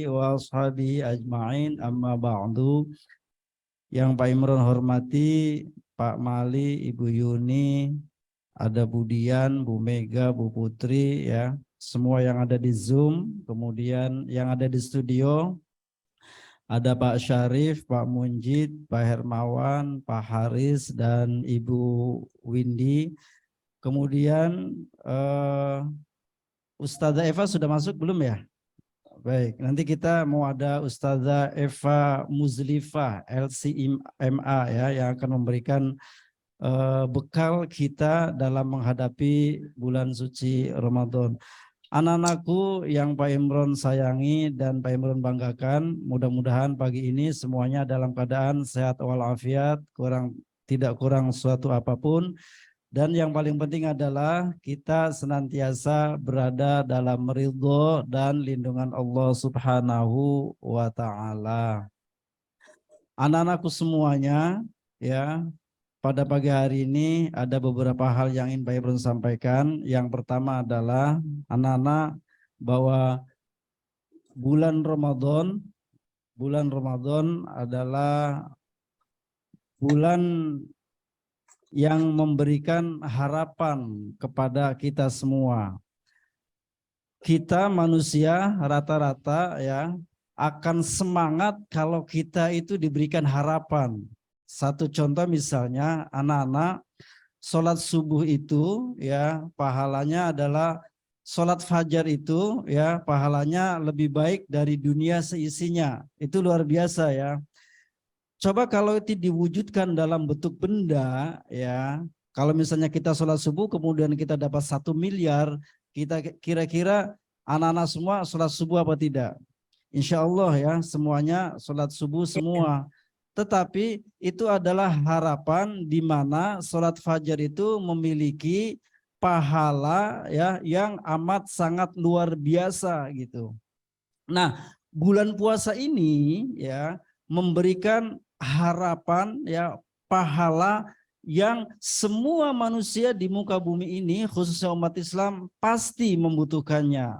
wa ashabihi ajma'in amma ba'du. Yang Pak Imron hormati, Pak Mali, Ibu Yuni, ada Budian, Bu Mega, Bu Putri, ya, semua yang ada di Zoom, kemudian yang ada di studio, ada Pak Syarif, Pak Munjid, Pak Hermawan, Pak Haris, dan Ibu Windy. Kemudian Ustazah Eva sudah masuk belum ya? Baik, nanti kita mau ada Ustazah Eva Muzlifah LCMA ya yang akan memberikan bekal kita dalam menghadapi bulan suci Ramadan. Anak-anakku yang Pak Imron sayangi dan Pak Imron banggakan, mudah-mudahan pagi ini semuanya dalam keadaan sehat walafiat, tidak kurang suatu apapun. Dan yang paling penting adalah kita senantiasa berada dalam ridho dan lindungan Allah Subhanahu wa Ta'ala. Anak-anakku semuanya, ya, pada pagi hari ini ada beberapa hal yang ingin Pak Ibrun sampaikan. Yang pertama adalah anak-anak bahwa bulan Ramadan adalah bulan yang memberikan harapan kepada kita semua. Kita manusia rata-rata ya akan semangat kalau kita itu diberikan harapan. Satu contoh misalnya anak-anak sholat subuh itu ya pahalanya adalah sholat fajar itu ya pahalanya lebih baik dari dunia seisinya. Itu luar biasa ya. Coba kalau itu diwujudkan dalam bentuk benda ya, kalau misalnya kita sholat subuh kemudian kita dapat 1 miliar, kita kira-kira anak-anak semua sholat subuh apa tidak? Insya Allah ya semuanya sholat subuh semua. Tetapi itu adalah harapan di mana sholat fajar itu memiliki pahala ya yang amat sangat luar biasa gitu. Nah, bulan puasa ini ya memberikan harapan ya pahala yang semua manusia di muka bumi ini khususnya umat Islam pasti membutuhkannya.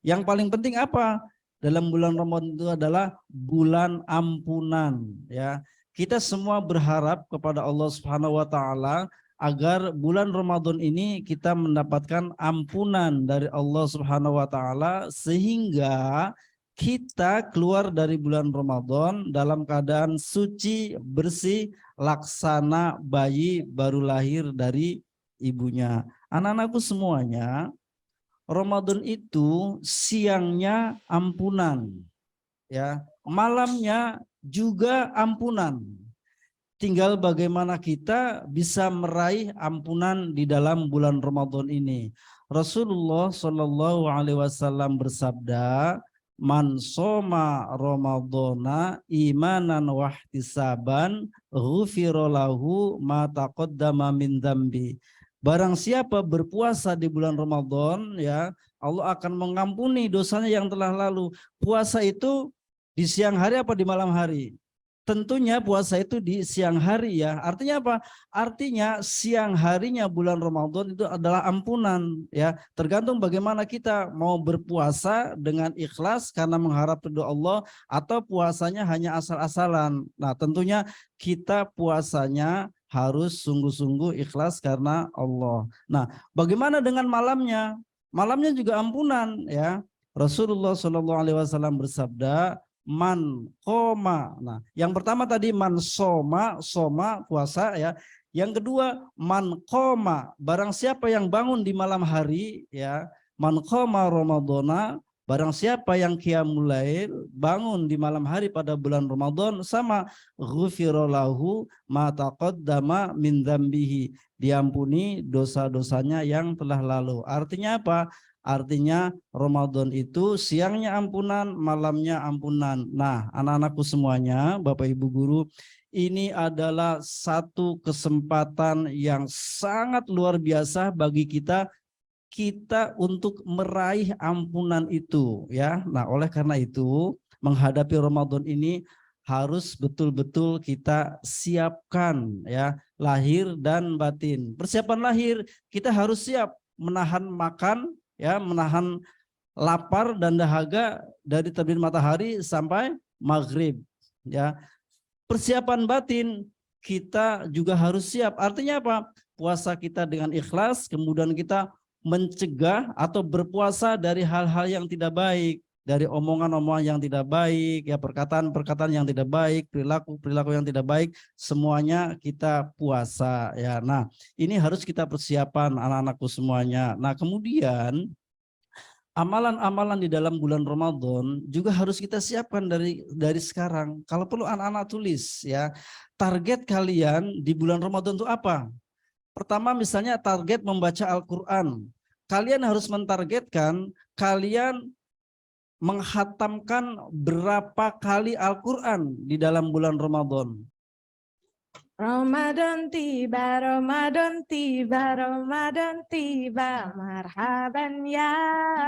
Yang paling penting apa? Dalam bulan Ramadan itu adalah bulan ampunan ya. Kita semua berharap kepada Allah Subhanahu wa taala agar bulan Ramadan ini kita mendapatkan ampunan dari Allah Subhanahu wa taala sehingga kita keluar dari bulan Ramadan dalam keadaan suci, bersih, laksana bayi baru lahir dari ibunya. Anak-anakku semuanya, Ramadan itu siangnya ampunan, ya, malamnya juga ampunan. Tinggal bagaimana kita bisa meraih ampunan di dalam bulan Ramadan ini. Rasulullah Shallallahu Alaihi Wasallam bersabda, "Man soma Ramadana imanan wahtisaban, ghufira lahu ma taqaddama min dzambi." Barang siapa berpuasa di bulan Ramadan, ya Allah akan mengampuni dosanya yang telah lalu. Puasa itu di siang hari apa di malam hari? Tentunya puasa itu di siang hari ya. Artinya apa? Artinya siang harinya bulan Ramadan itu adalah ampunan ya. Tergantung bagaimana kita mau berpuasa dengan ikhlas karena mengharap ridho Allah atau puasanya hanya asal-asalan. Nah, tentunya kita puasanya harus sungguh-sungguh ikhlas karena Allah. Nah, bagaimana dengan malamnya? Malamnya juga ampunan ya. Rasulullah SAW bersabda, man koma. Nah, yang pertama tadi man soma puasa ya. Yang kedua man koma, barang siapa yang bangun di malam hari ya, man koma Ramadana, barang siapa yang qiyamul lail bangun di malam hari pada bulan Ramadan sama ghufira lahu ma taqaddama min dzambihi, diampuni dosa-dosanya yang telah lalu. Artinya apa? Artinya Ramadan itu siangnya ampunan, malamnya ampunan. Nah, anak-anakku semuanya, Bapak Ibu guru, ini adalah satu kesempatan yang sangat luar biasa bagi kita untuk meraih ampunan itu ya. Nah, oleh karena itu menghadapi Ramadan ini harus betul-betul kita siapkan ya, lahir dan batin. Persiapan lahir kita harus siap menahan makan ya, menahan lapar dan dahaga dari terbit matahari sampai maghrib. Ya, persiapan batin kita juga harus siap. Artinya apa? Puasa kita dengan ikhlas, kemudian kita mencegah atau berpuasa dari hal-hal yang tidak baik, dari omongan-omongan yang tidak baik, ya perkataan-perkataan yang tidak baik, perilaku-perilaku yang tidak baik, semuanya kita puasa ya. Nah, ini harus kita persiapan anak-anakku semuanya. Nah, kemudian amalan-amalan di dalam bulan Ramadan juga harus kita siapkan dari sekarang. Kalau perlu anak-anak tulis ya, target kalian di bulan Ramadan itu apa? Pertama misalnya target membaca Al-Quran. Kalian harus mentargetkan kalian menghatamkan berapa kali Al-Quran di dalam bulan Ramadan. Ramadan tiba, Ramadan tiba, Ramadan tiba, marhaban ya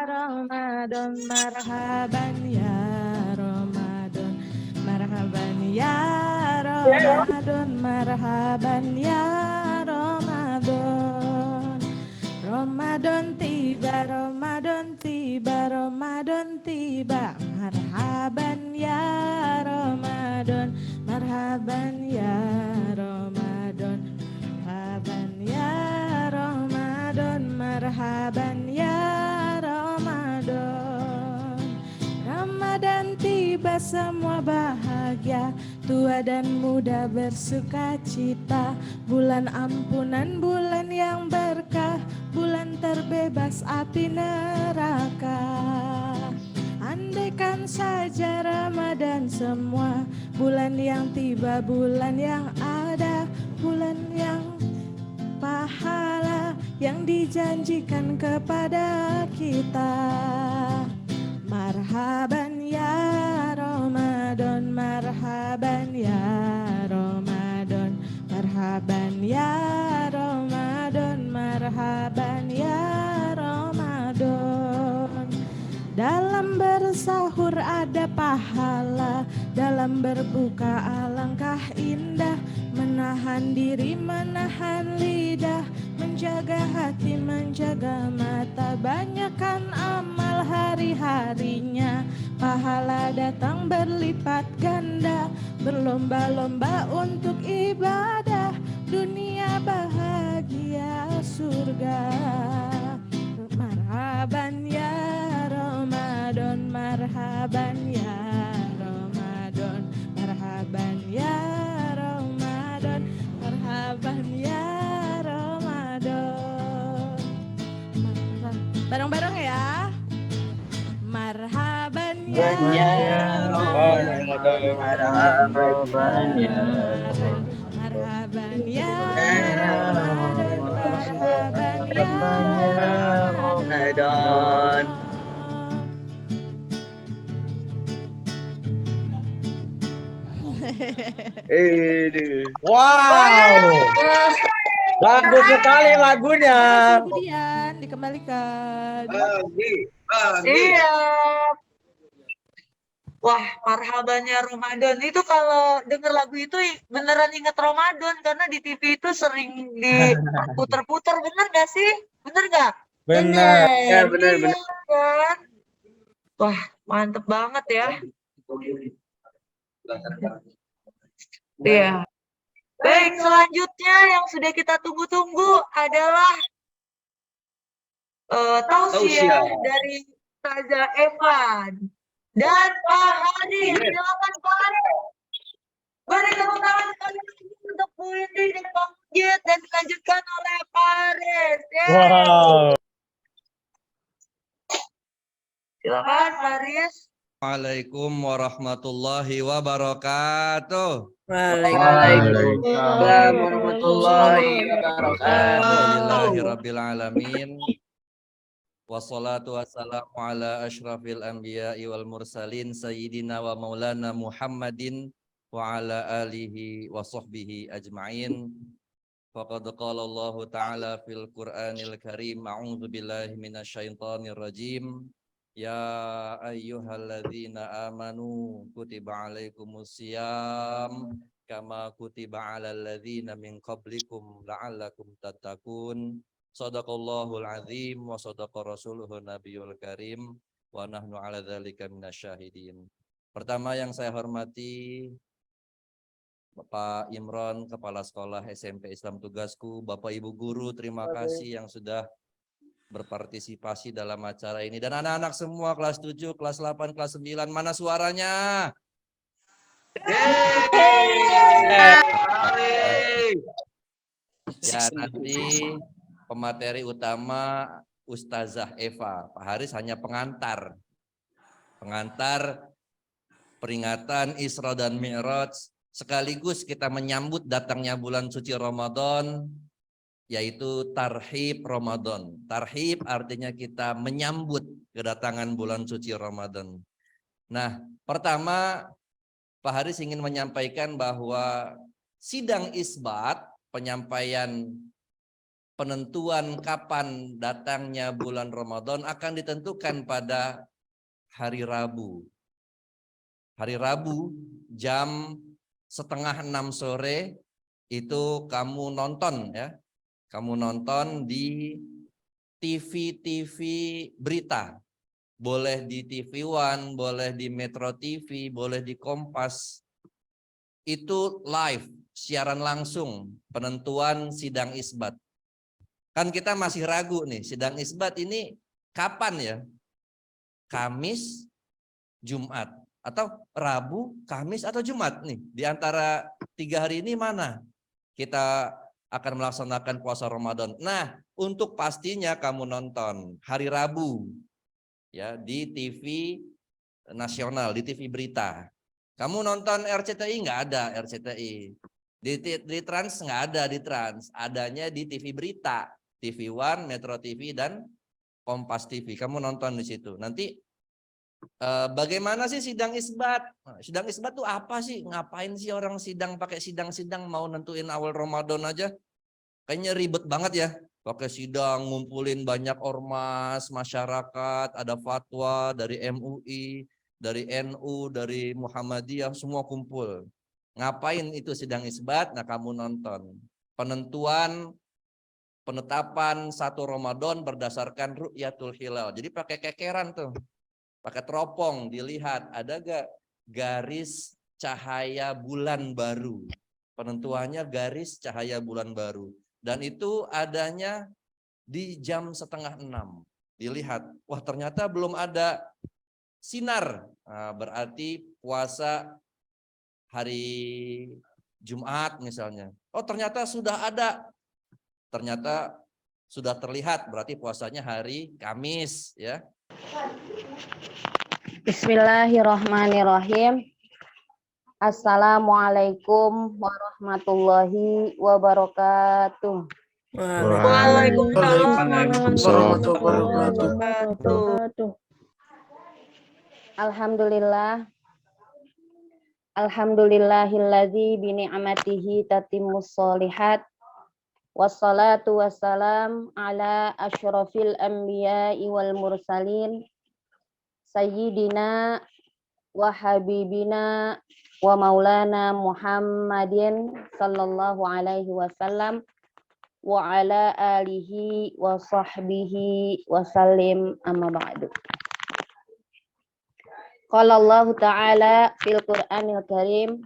Ramadan, marhaban ya Ramadan, marhaban ya Ramadan, marhaban ya Ramadan. Ramadan tiba, Ramadan tiba, Ramadan tiba, marhaban ya Ramadan, marhaban ya Ramadan, marhaban ya Ramadan, marhaban ya Ramadan. Ramadan tiba semua bahagia, tua dan muda bersuka cita, bulan ampunan, bulan yang berkah, bulan terbebas api neraka. Andaikan saja Ramadan semua, bulan yang tiba, bulan yang ada, bulan yang pahala yang dijanjikan kepada kita. Marhaban ya Ramadan, marhaban ya Ramadan, marhaban ya Ramadan, marhaban ya Ramadan. Dalam bersahur ada pahala, dalam berbuka alangkah indah, menahan diri, menahan lidah, menjaga hati, menjaga mata, banyakkan amal hari-harinya, pahala datang berlipat ganda, berlomba-lomba untuk ibadah, dunia bahagia surga. Marhaban ya Ramadan, marhaban ya Ramadan, marhaban ya Ramadan, marhaban ya Ramadan. Bareng-bareng ya. Marhaban ya Ramadan, marhaban ya marhaban ya Ramadan, marhaban ya Ramadan. Wow, bagus sekali lagunya. Kemudian dikembalikan. Iya. Wah, marhabannya Ramadan itu kalau denger lagu itu beneran inget Ramadan karena di TV itu sering diputer-puter, bener gak sih? Bener gak? Benar. Ya, bener. Kan? Wah, mantep banget ya. Iya. Baik, selanjutnya yang sudah kita tunggu-tunggu adalah tausiah dari Ustazah Evan dan Pak Haris. Silakan Pak Haris. Beri tepuk tangan sekali untuk Bu Indi dan Pak Mujid dan dilanjutkan oleh Pak Haris. Wow. Silakan Pak Haris. Assalamualaikum warahmatullahi wabarakatuh. Waalaikumsalam warahmatullahi wabarakatuh. Alhamdulillahirabbil alamin. Wassalatu wassalamu ala asyrafil anbiya'i wal mursalin sayyidina wa maulana Muhammadin wa ala alihi wa sahbihi ajma'in. Faqad qala Allah ta'ala fil Qur'anil Karim, a'udzu billahi minasyaitonir rajim. Ya ayyuhalladzina amanu kutiba alaikumusiyam kama kutiba alal ladzina min qablikum la'allakum tattaqun. Shadaqallahul azim wa sadaqa rasuluhun nabiyul karim. wa nahnu ala dzalika minasyahidin. Pertama yang saya hormati Bapak Imron, Kepala Sekolah SMP Islam Tugasku, Bapak Ibu Guru, terima kasih yang sudah berpartisipasi dalam acara ini. Dan anak-anak semua kelas 7, kelas 8, kelas 9, mana suaranya? Ya, nanti pemateri utama Ustazah Eva. Pak Haris hanya pengantar. Pengantar peringatan Isra dan Mi'raj. Sekaligus kita menyambut datangnya bulan suci Ramadan, yaitu Tarhib Ramadan. Tarhib artinya kita menyambut kedatangan bulan suci Ramadan. Nah, pertama Pak Haris ingin menyampaikan bahwa sidang isbat, penyampaian penentuan kapan datangnya bulan Ramadan akan ditentukan pada hari Rabu. Hari Rabu jam 5:30 sore itu kamu nonton ya. Kamu nonton di TV berita. Boleh di TV One, boleh di Metro TV, boleh di Kompas. Itu live, siaran langsung penentuan sidang isbat. Kan kita masih ragu nih, sidang isbat ini kapan ya? Kamis, Jumat. Atau Rabu, Kamis, atau Jumat nih. Di antara 3 hari ini mana kita akan melaksanakan puasa Ramadan. Nah, untuk pastinya kamu nonton hari Rabu ya di TV nasional, di TV berita. Kamu nonton RCTI nggak ada RCTI. Di Trans nggak ada di Trans. Adanya di TV berita, TV One, Metro TV dan Kompas TV. Kamu nonton di situ. Nanti bagaimana sih sidang isbat? Sidang isbat tuh apa sih? Ngapain sih orang sidang pakai sidang-sidang mau nentuin awal Ramadan aja? Kayaknya ribet banget ya. Pakai sidang ngumpulin banyak ormas, masyarakat, ada fatwa dari MUI, dari NU, dari Muhammadiyah, semua kumpul. Ngapain itu sidang isbat? Nah, kamu nonton. Penetapan 1 Ramadan berdasarkan ru'yatul hilal. Jadi pakai kekeran tuh. Pakai teropong dilihat ada gak garis cahaya bulan baru. Penentuannya garis cahaya bulan baru. Dan itu adanya di jam 5:30. Dilihat, wah ternyata belum ada sinar. Nah, berarti puasa hari Jumat misalnya. Oh ternyata sudah ada. Ternyata sudah terlihat berarti puasanya hari Kamis ya. Bismillahirrahmanirrahim. Assalamualaikum warahmatullahi wabarakatuh. Waalaikumsalam warahmatullahi wabarakatuh. Alhamdulillah. Alhamdulillahilladzi bi ni'matihi tatimmus sholihat. Wassalatu wassalam ala asyrafil anbiya'i wal mursalin. Sayyidina wa habibina wa maulana Muhammadin sallallahu alaihi wasallam wa ala alihi wa sahbihi wa sallim amma ba'du. Qala Allah ta'ala fil Qur'anil Karim,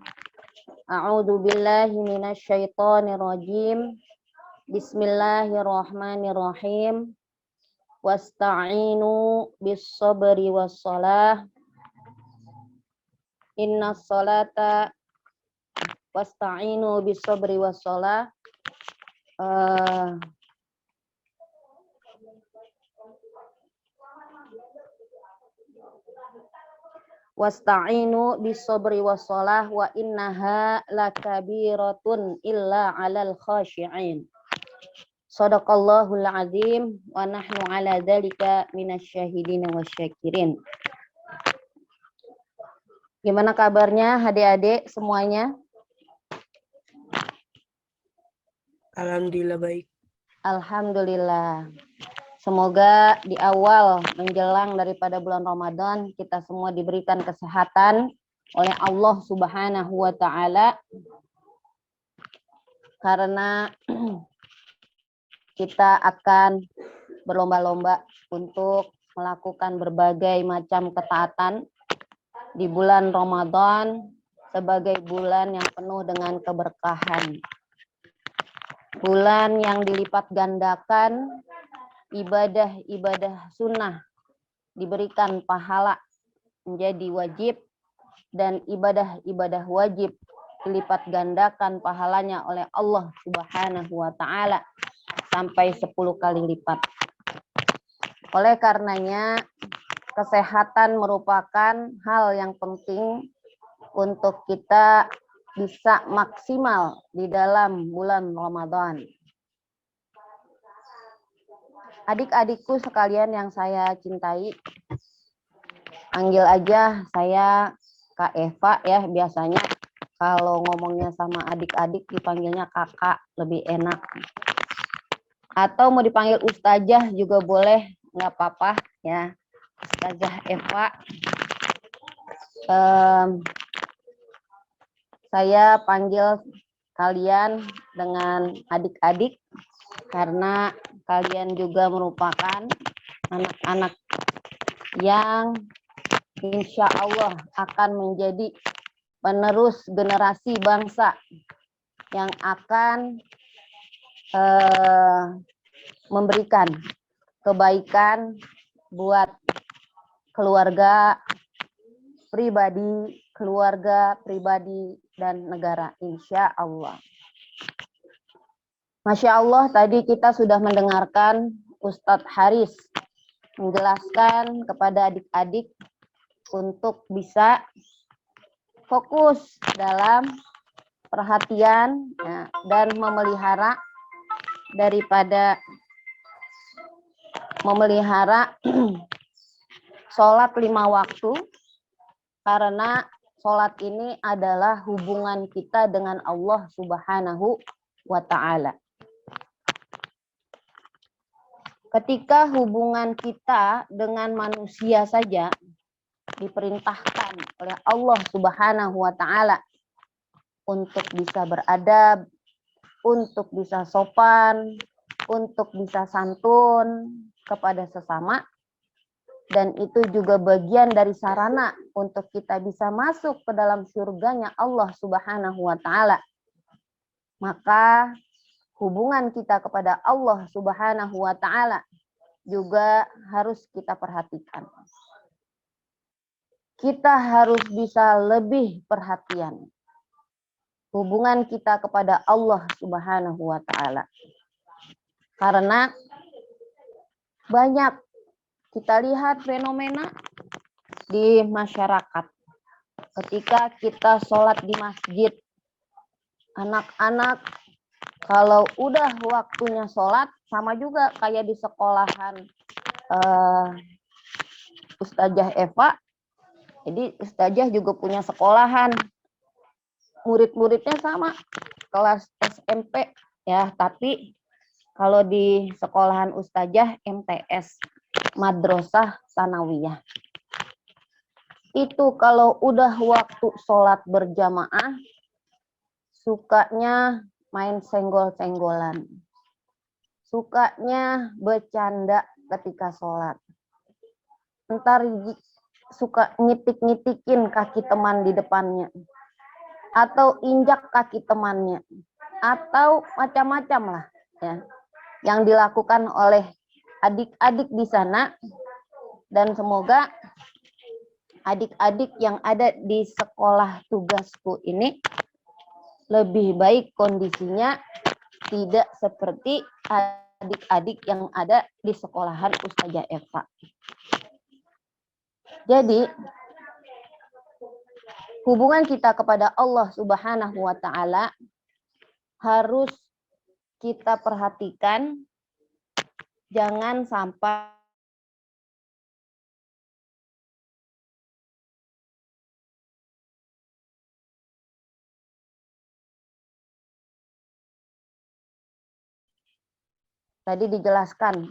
a'udzu billahi minasy syaithanir rajim. Bismillahirrahmanirrahim. Wasta'inu bis sabri was shalah. Innas salata wasta'inu bis sabri was shalah. Wasta'inu bis sabri was shalah wa innaha lakabiratun illa 'alal khashi'in. Shadaqallahul azim wa nahnu ala dzalika minasyahidin wasyakirin. Gimana kabarnya adik-adik semuanya? Alhamdulillah baik. Alhamdulillah. Semoga di awal menjelang daripada bulan Ramadan kita semua diberikan kesehatan oleh Allah Subhanahu wa taala. Karena kita akan berlomba-lomba untuk melakukan berbagai macam ketaatan di bulan Ramadan sebagai bulan yang penuh dengan keberkahan. Bulan yang dilipat gandakan ibadah-ibadah sunnah diberikan pahala menjadi wajib, dan ibadah-ibadah wajib dilipat gandakan pahalanya oleh Allah Subhanahu wa taala sampai 10 kali lipat. Oleh karenanya, kesehatan merupakan hal yang penting untuk kita bisa maksimal di dalam bulan Ramadan. Adik-adikku sekalian yang saya cintai, panggil aja saya Kak Eva ya, biasanya kalau ngomongnya sama adik-adik dipanggilnya kakak, lebih enak. Atau mau dipanggil ustazah juga boleh, nggak apa-apa ya, Ustazah Eva. Saya panggil kalian dengan adik-adik karena kalian juga merupakan anak-anak yang insya Allah akan menjadi penerus generasi bangsa yang akan memberikan kebaikan buat keluarga pribadi, dan negara, insya Allah. Masya Allah, tadi kita sudah mendengarkan Ustadz Haris menjelaskan kepada adik-adik untuk bisa fokus dalam perhatian ya, dan memelihara sholat 5 waktu, karena sholat ini adalah hubungan kita dengan Allah Subhanahu wa ta'ala. Ketika hubungan kita dengan manusia saja diperintahkan oleh Allah Subhanahu wa ta'ala untuk bisa beradab, untuk bisa sopan, untuk bisa santun kepada sesama, dan itu juga bagian dari sarana untuk kita bisa masuk ke dalam surganya Allah Subhanahu wa ta'ala. Maka hubungan kita kepada Allah Subhanahu wa ta'ala juga harus kita perhatikan. Kita harus bisa lebih perhatian hubungan kita kepada Allah Subhanahu wa ta'ala. Karena banyak kita lihat fenomena di masyarakat. Ketika kita sholat di masjid, anak-anak kalau udah waktunya sholat, sama juga kayak di sekolahan Ustazah Eva. Jadi Ustazah juga punya sekolahan, murid-muridnya sama, kelas SMP ya, tapi kalau di sekolahan Ustazah MTS, Madrasah Tsanawiyah. Itu kalau udah waktu sholat berjamaah, sukanya main senggol-senggolan. Sukanya bercanda ketika sholat. Ntar suka ngitik-ngitikin kaki teman di depannya. Atau injak kaki temannya. Atau macam-macam lah ya, yang dilakukan oleh adik-adik di sana. Dan semoga adik-adik yang ada di sekolah tugasku ini lebih baik kondisinya, tidak seperti adik-adik yang ada di sekolahan Ustazah Eva. Jadi hubungan kita kepada Allah Subhanahu wa ta'ala harus kita perhatikan, jangan sampai tadi dijelaskan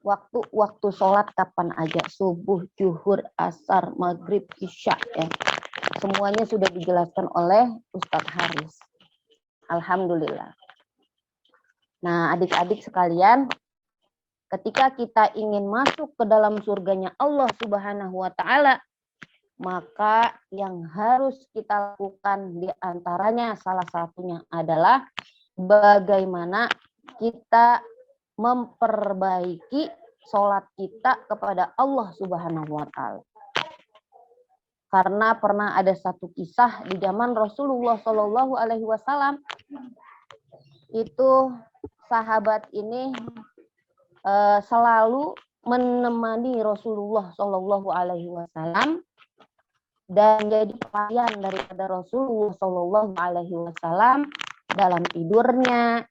waktu sholat kapan aja, subuh, zuhur, asar, maghrib, isya ya. Semuanya sudah dijelaskan oleh Ustadz Haris. Alhamdulillah. Nah, adik-adik sekalian, ketika kita ingin masuk ke dalam surganya Allah Subhanahu wa taala, maka yang harus kita lakukan di antaranya salah satunya adalah bagaimana kita memperbaiki sholat kita kepada Allah Subhanahu wa taala. Karena pernah ada satu kisah di zaman Rasulullah Shallallahu alaihi wasallam, itu sahabat ini selalu menemani Rasulullah Shallallahu alaihi wasallam dan jadi pelayan daripada Rasulullah Shallallahu alaihi wasallam dalam tidurnya,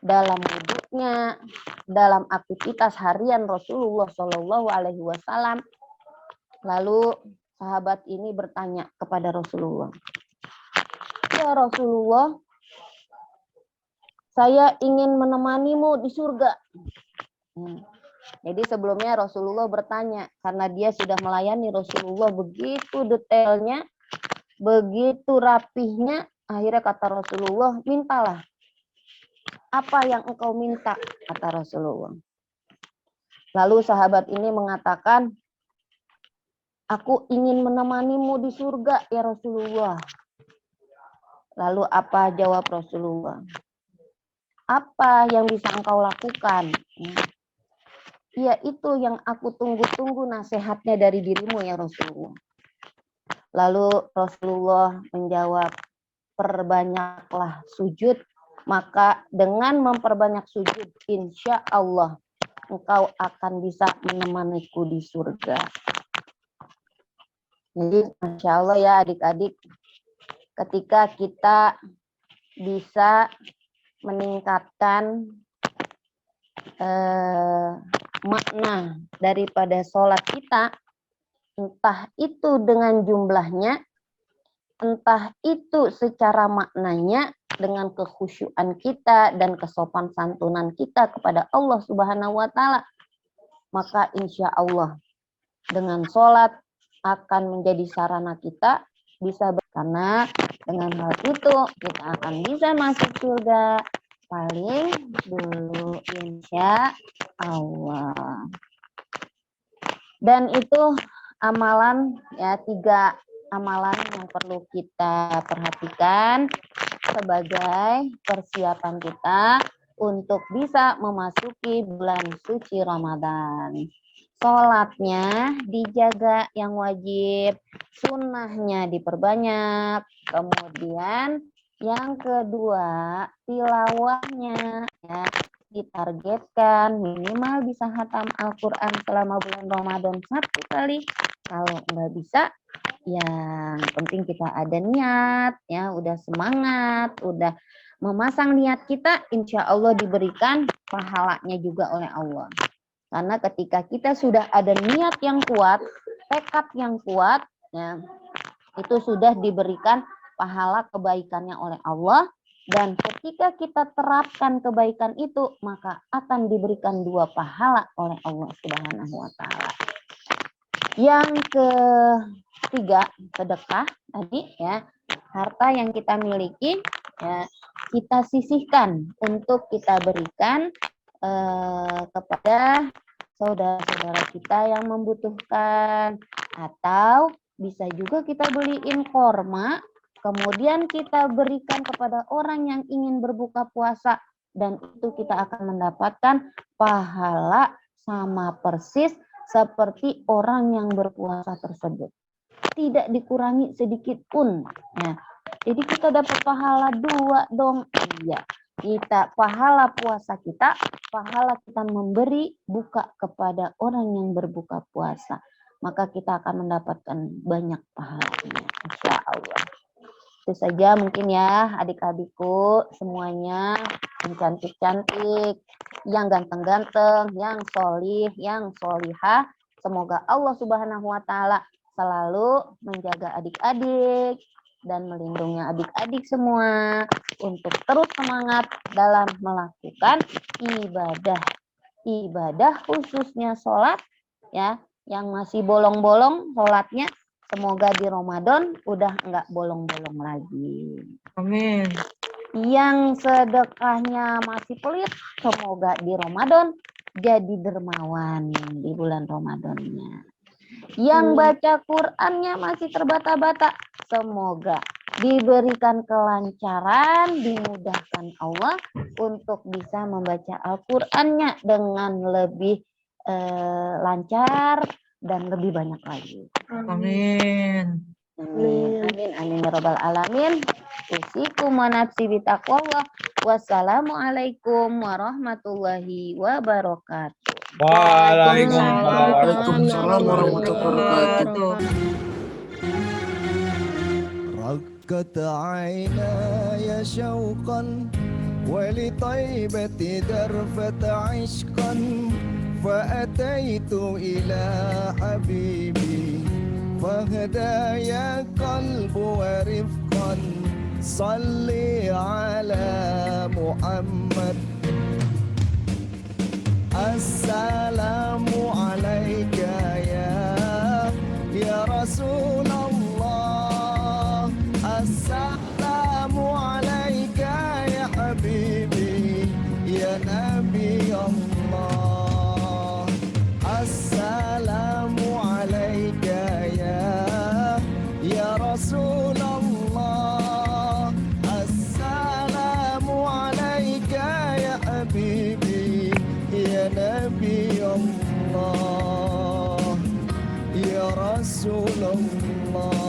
dalam wudhunya, dalam aktivitas harian Rasulullah Shallallahu alaihi wasallam. Lalu sahabat ini bertanya kepada Rasulullah, "Ya Rasulullah, saya ingin menemanimu di surga." Jadi sebelumnya Rasulullah bertanya, karena dia sudah melayani Rasulullah begitu detailnya, begitu rapihnya, akhirnya kata Rasulullah, "Mintalah. Apa yang engkau minta?" kata Rasulullah. Lalu sahabat ini mengatakan, "Aku ingin menemanimu di surga, ya Rasulullah." Lalu apa jawab Rasulullah? "Apa yang bisa engkau lakukan?" "Ya itu yang aku tunggu-tunggu nasihatnya dari dirimu, ya Rasulullah." Lalu Rasulullah menjawab, "Perbanyaklah sujud, maka dengan memperbanyak sujud, insya Allah engkau akan bisa menemaniku di surga." Jadi Masya Allah ya adik-adik, ketika kita bisa meningkatkan makna daripada sholat kita, entah itu dengan jumlahnya, entah itu secara maknanya, dengan kekhusyuan kita dan kesopan santunan kita kepada Allah Subhanahu wa taala, maka insya Allah dengan sholat akan menjadi sarana kita bisa karena dengan hal itu kita akan bisa masuk surga paling dulu insya Allah. Dan itu amalan ya, 3 amalan yang perlu kita perhatikan sebagai persiapan kita untuk bisa memasuki bulan suci Ramadan. Sholatnya dijaga yang wajib, sunnahnya diperbanyak, kemudian yang kedua tilawahnya ya ditargetkan minimal bisa khatam Al-Quran selama bulan Ramadan 1 kali. Kalau nggak bisa, yang penting kita ada niat ya, udah semangat, udah memasang niat kita, insya Allah diberikan pahalanya juga oleh Allah. Karena ketika kita sudah ada niat yang kuat, tekad yang kuat, ya, itu sudah diberikan pahala kebaikannya oleh Allah. Dan ketika kita terapkan kebaikan itu, maka akan diberikan 2 pahala oleh Allah Subhanahu wa taala. Yang ketiga, sedekah tadi ya, harta yang kita miliki ya, kita sisihkan untuk kita berikan kepada saudara-saudara kita yang membutuhkan, atau bisa juga kita beliin korma, kemudian kita berikan kepada orang yang ingin berbuka puasa, dan itu kita akan mendapatkan pahala sama persis seperti orang yang berpuasa tersebut, tidak dikurangi sedikit pun ya. Jadi kita dapat pahala 2 dong. Iya, kita pahala puasa kita, pahala kita memberi buka kepada orang yang berbuka puasa, maka kita akan mendapatkan banyak pahalanya insya Allah. Itu saja mungkin ya adik-adikku semuanya, yang cantik-cantik, yang ganteng-ganteng, yang sholih, yang sholihah. Semoga Allah Subhanahu wa taala selalu menjaga adik-adik dan melindungi adik-adik semua untuk terus semangat dalam melakukan ibadah khususnya sholat ya, yang masih bolong-bolong sholatnya, semoga di Ramadan udah enggak bolong-bolong lagi. Amin. Yang sedekahnya masih pelit, semoga di Ramadan jadi dermawan di bulan Ramadannya. Yang baca Qur'annya masih terbata-bata, semoga diberikan kelancaran, dimudahkan Allah untuk bisa membaca Al-Qur'annya dengan lebih lancar dan lebih banyak lagi. Amin. Amin amin ya rabbal alamin. Usikum wa nafsi bitaqwallah. Wassalamualaikum warahmatullahi wabarakatuh. Waalaikumsalam warahmatullahi wabarakatuh. رقت عيناي شوقا ولطيبة درفة عشقا فأتيت إلى حبيبي فهدايا قلب ورفقا صلي على محمد السلام عليك يا رسول الله السلام عليك يا حبيبي يا نبي الله السلام عليك يا رسول الله السلام عليك يا حبيبي يا نبي الله يا رسول الله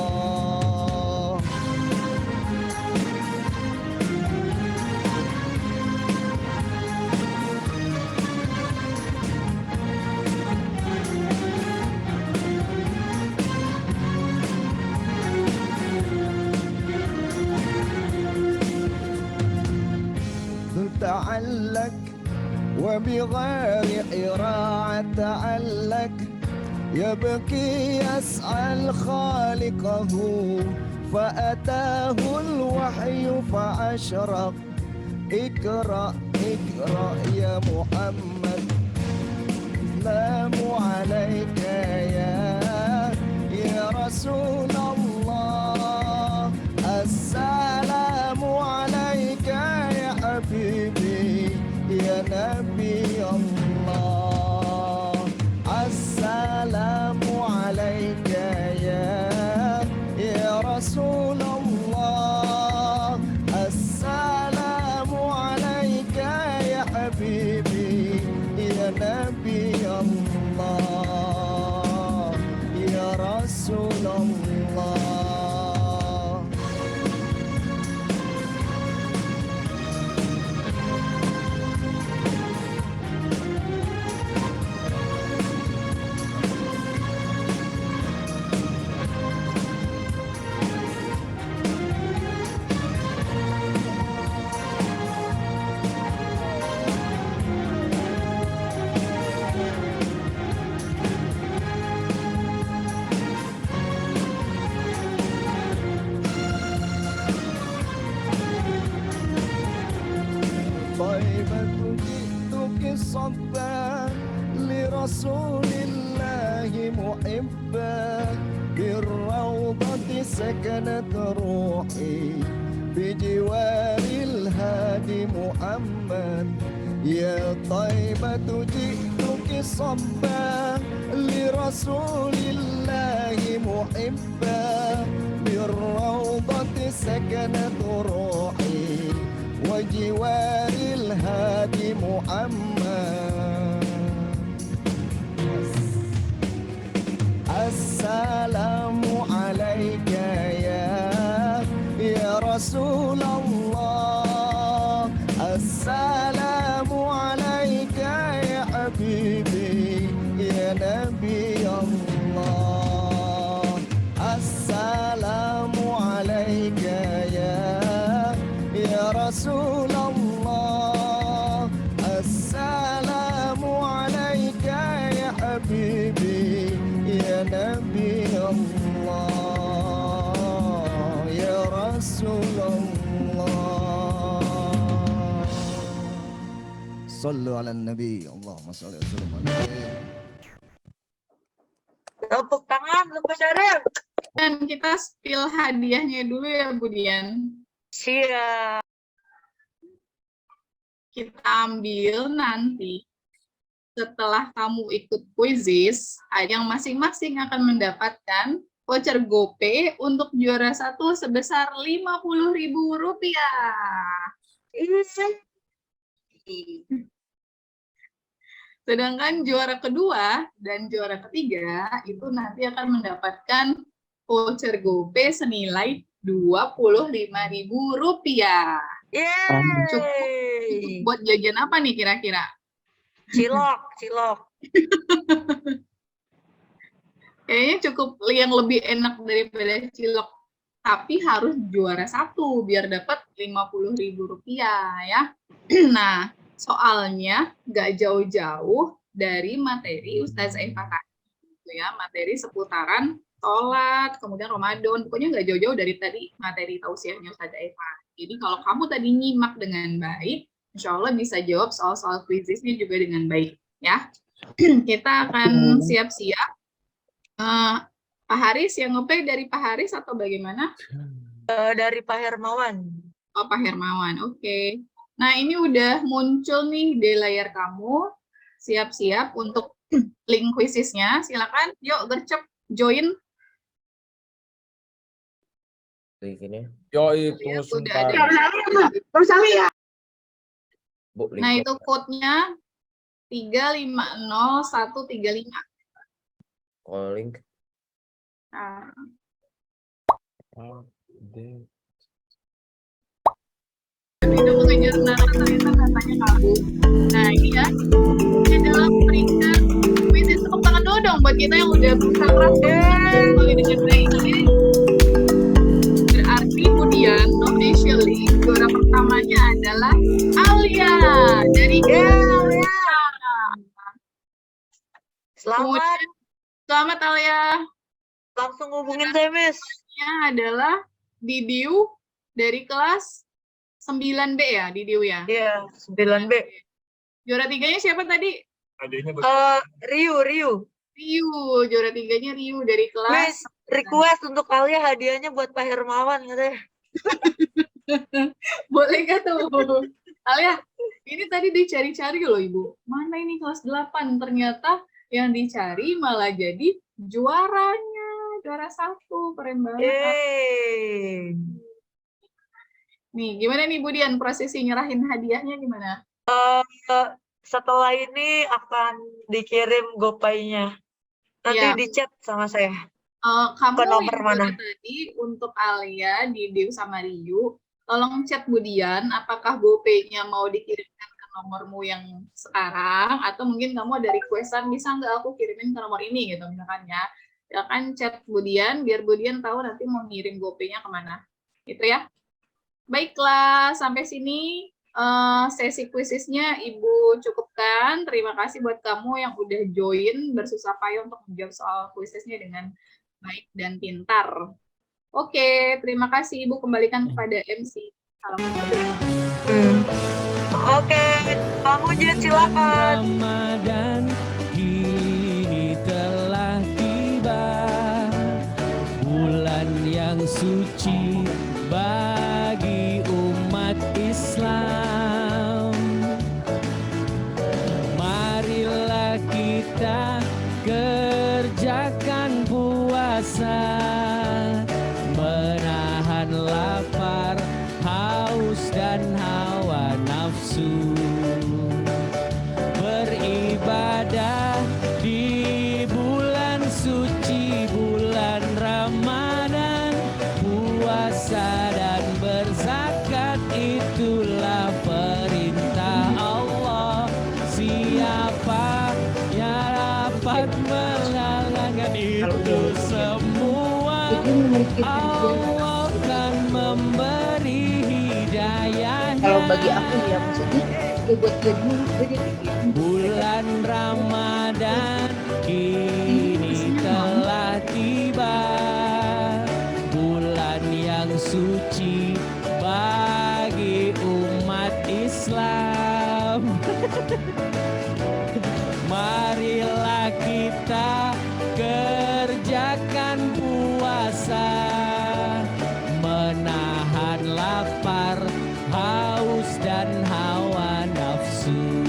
تعلق وبغير حراء تعلق يبكي يسأل خالقه فأتاه الوحي فأشرق اقرأ اقرأ يا محمد السلام عليك يا رسول الله السلام عليك يا حبيبي يا نبي الله السلام عليك يا رسول الله السلام عليك يا حبيبي يا نبي الله يا رسول الله صبا لرسول الله محبا بالروضة سكنت روحي بجوار الهادي محمد يا طيبة جئتك صبا لرسول الله محبا بالروضة سكنت روحي وجوار الهادي محمد السلام عليك يا رسول الله السلام عليك يا حبيبي يا نبي الله السلام عليك يا رسول الله السلام عليك يا حبيبي يا نبي الله يا رسول الله صلوا على النبي اللهم صل وسلم عليه. Tepuk tangan untuk Pak Syarif. Dan kita spill hadiahnya dulu ya Bu Dian. Siap. Kita ambil nanti setelah kamu ikut quizzes, yang masing-masing akan mendapatkan voucher GoPay untuk juara 1 sebesar Rp50.000. Sedangkan juara kedua dan juara ketiga itu nanti akan mendapatkan voucher GoPay senilai Rp25.000. Cukup buat jajan apa nih kira-kira? Cilok. Kayaknya cukup yang lebih enak daripada cilok. Tapi harus juara 1 biar dapat Rp50.000 ya. Nah, soalnya nggak jauh-jauh dari materi Ustazah Eva gitu ya, materi seputaran sholat, kemudian Ramadan, pokoknya nggak jauh-jauh dari tadi materi tausiahnya Ustazah Eva. Jadi kalau kamu tadi nyimak dengan baik, insya Allah bisa jawab soal-soal quiznya juga dengan baik ya. Kita akan siap-siap. Pak Haris, yang nge-play dari Pak Haris atau bagaimana? Dari Pak Hermawan. Oh, Pak Hermawan, oke. Nah, ini udah muncul nih di layar kamu. Siap-siap untuk link quizisnya. Silakan, yuk gercep join. Yoi, Ya, tunggu udah sebentar. ada. Nah, itu code-nya 350135. Link. Nah, itu mengejar narasi ternyata katanya kabur. Nah, ini ya. Ini adalah peringkat quiz. Tepuk tangan dulu dong buat kita yang udah berusaha keras kali dengan baik. Berarti kemudian officially juara pertamanya adalah Alia dari Selamat. Selamat Alia. Langsung hubungin saya, Miss. Ini adalah Didiu dari kelas 9B ya, Didiu ya? Iya, 9B. Juara 3-nya siapa tadi? Riu. Riu, juara 3-nya Riu dari kelas. Miss, request untuk kalian hadiahnya buat Pak Hermawan katanya. Boleh gak tuh? Alia, ini tadi dicari-cari loh Ibu. Mana ini kelas 8? Ternyata yang dicari malah jadi juaranya. Juara 1, keren banget. Nih, gimana nih Bu Dian, prosesi nyerahin hadiahnya gimana? Setelah ini akan dikirim GoPay-nya. Nanti Ya. di chat sama saya. Kamu Ke nomor yang mana? tadi untuk Alia, Didiu sama Riu, tolong chat Bu Dian, apakah GoPay-nya mau dikirimkan ke nomormu yang sekarang, atau mungkin kamu ada requestan, bisa nggak aku kirimin ke nomor ini gitu misalkan ya. Silakan chat Bu Dian, biar Bu Dian tahu nanti mau ngirim GoPay-nya kemana. Gitu ya. Baiklah, sampai sini sesi quizisnya Ibu cukupkan. Terima kasih buat kamu yang udah join, bersusah payah untuk menjawab soal quizisnya dengan baik dan pintar. Oke, terima kasih Ibu, kembalikan kepada MC. Oke, kamu Jen silakan. Ramadan kini telah tiba, bulan yang suci bagi umat Islam. Marilah kita kerjakan puasa, menahan lapar, haus dan hawa nafsu, beribadah di bulan suci, bulan Ramadan, puasa dan berzakat itulah perintah Allah. Siapa yang dapat menghalangi itu semua, Allah akan memberi hidayahnya. Kalau bagi aku ya maksudnya buat Bulan Ramadan kini telah tiba, bulan yang suci bagi umat Islam. Marilah kita kerjakan puasa, menahan lapar, haus dan hawa nafsu,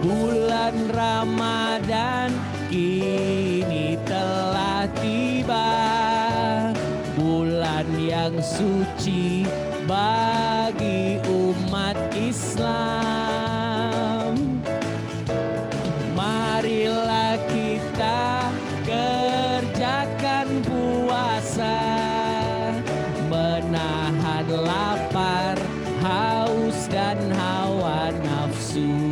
bulan Ramadan kini telah tiba, bulan yang suci bagi umat Islam. Marilah kita kerjakan puasa, menahan lapar, haus dan hawa nafsu,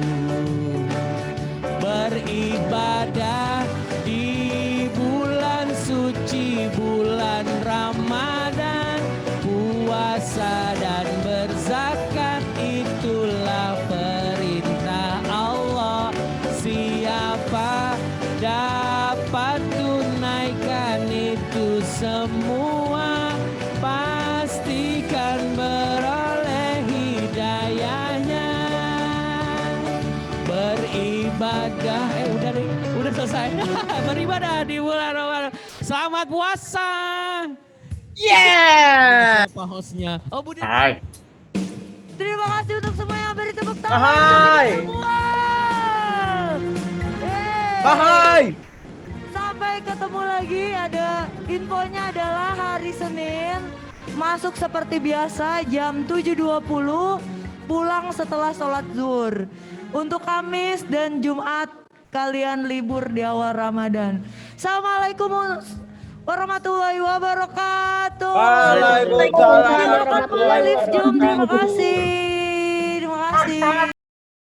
beribadah di bulan suci bulan Ramadan, puasa dan berzakat itulah perintah Allah. Siapa dapat tunaikan itu semua, pastikan beroleh hidayahnya. Beribadah, udah selesai. Beribadah di bulan Ramadan. Selamat puasa. Yeah. Siapa hostnya? Oh, Budi. Hai. Terima kasih untuk semua yang beri tepuk tangan. Hai. Semua. Yeay. Hai. Sampai ketemu lagi. Ada infonya adalah hari Senin masuk seperti biasa jam 7.20, pulang setelah sholat zuhur. Untuk Kamis dan Jumat kalian libur di awal Ramadan. Assalamualaikum warahmatullahi wabarakatuh. Waalaikumsalam warahmatullahi wabarakatuh. Terima kasih. Terima kasih.